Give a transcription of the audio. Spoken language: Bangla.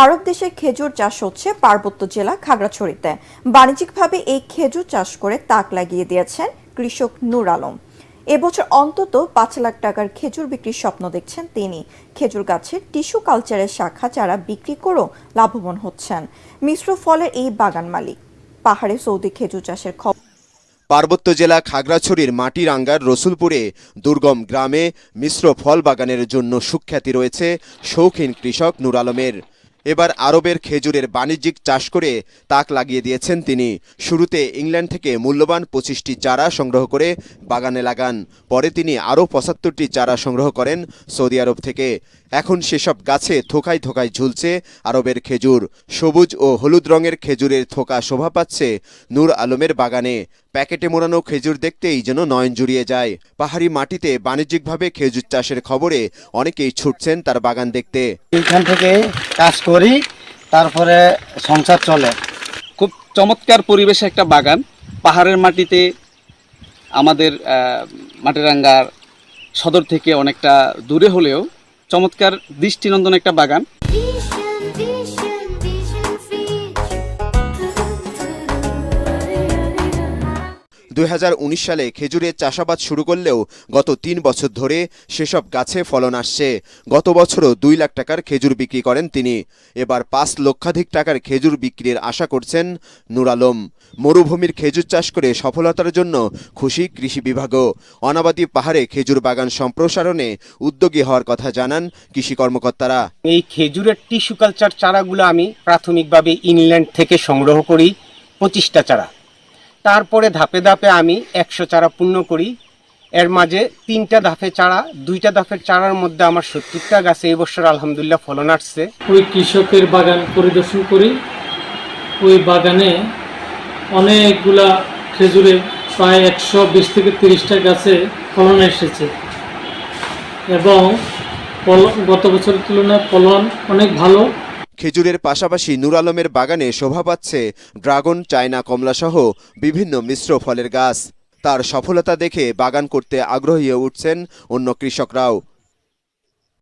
আরব দেশে খেজুর চাষ হচ্ছে পার্বত্য জেলা খাগড়াছড়িতে। বাণিজ্যিকভাবে এই খেজুর চাষ করে তাক লাগিয়ে দিয়েছেন কৃষক নূর আলম। এবছর অন্তত ৫ লাখ টাকার খেজুর বিক্রির স্বপ্ন দেখছেন তিনি। খেজুর গাছের টিস্যু কালচারের শাখা চারা বিক্রি করেও লাভবান হচ্ছেন মিশ্র ফলের এই বাগান মালিক। পাহাড়ে সৌদি খেজুর চাষের খবর। পার্বত্য জেলা খাগড়াছড়ির মাটিরাঙ্গার রসুলপুরে দুর্গম গ্রামে মিশ্র ফল বাগানের জন্য সুখ্যাতি রয়েছে শৌখিন কৃষক নূর আলমের। এবার আরবের খেজুরের বাণিজ্যিক চাষ করে তাক লাগিয়ে দিয়েছেন তিনি। শুরুতে ইংল্যান্ড থেকে মূল্যবান ২৫টি চারা সংগ্রহ করে বাগানে লাগান। পরে তিনি আরও ৭৫টি চারা সংগ্রহ করেন সৌদি আরব থেকে। এখন সেসব গাছে থোকায় থোকায় ঝুলছে আরবের খেজুর। সবুজ ও হলুদ রঙের খেজুরের থোকা শোভা পাচ্ছে নূর আলমের বাগানে। প্যাকেটে মোড়ানো খেজুর দেখতেই যেন নয়ন জুড়িয়ে যায়। পাহাড়ি মাটিতে বাণিজ্যিকভাবে খেজুর চাষের খবরে অনেকেই ছুটছেন তার বাগান দেখতে। এখান থেকে কাজ করি, তারপরে সংসার চলে। খুব চমৎকার পরিবেশে একটা বাগান, পাহাড়ের মাটিতে। আমাদের মাটিরাঙ্গার সদর থেকে অনেকটা দূরে হলেও চমৎকার দৃষ্টিনন্দন একটা বাগান। ২০১৯ সালে খেজুরের চাষাবাদ শুরু করলেও গত ৩ বছর ধরে সেসব গাছে ফলন আসছে। গত বছরও ২ লাখ টাকার খেজুর বিক্রি করেন তিনি। এবার ৫ লক্ষাধিক টাকার খেজুর বিক্রির আশা করছেন নূর আলম। মরুভূমির খেজুর চাষ করে সফলতার জন্য খুশি কৃষি বিভাগও। অনাবাদি পাহাড়ে খেজুর বাগান সম্প্রসারণে উদ্যোগী হওয়ার কথা জানান কৃষি কর্মকর্তারা। এই খেজুরের টিস্যু কালচার চারাগুলো আমি প্রাথমিকভাবে ইংল্যান্ড থেকে সংগ্রহ করি ২৫টা চারা। তারপরে ধাপে ধাপে আমি ১০০ চারা পূর্ণ করি। এর মাঝে ৩টা ধাপে চারা, 2টা ধাপের চারার মধ্যে আমার ৭০টা গাছে এবছর আলহামদুলিল্লাহ ফলন আসছে। ওই কৃষকের বাগান পরিদর্শন করি। ওই বাগানে অনেকগুলা খেজুরে প্রায় ১২০ থেকে ৩০টা গাছে ফলন এসেছে এবং গত বছরের তুলনায় ফলন অনেক ভালো। খেজুরের পাশাপাশি নূর আলমের বাগানে শোভা পাচ্ছে ড্রাগন, চায়না কমলা সহ বিভিন্ন মিশ্র ফলের গাছ। তার সফলতা দেখে বাগান করতে আগ্রহী হয়ে উঠছেন অন্য কৃষকরাও।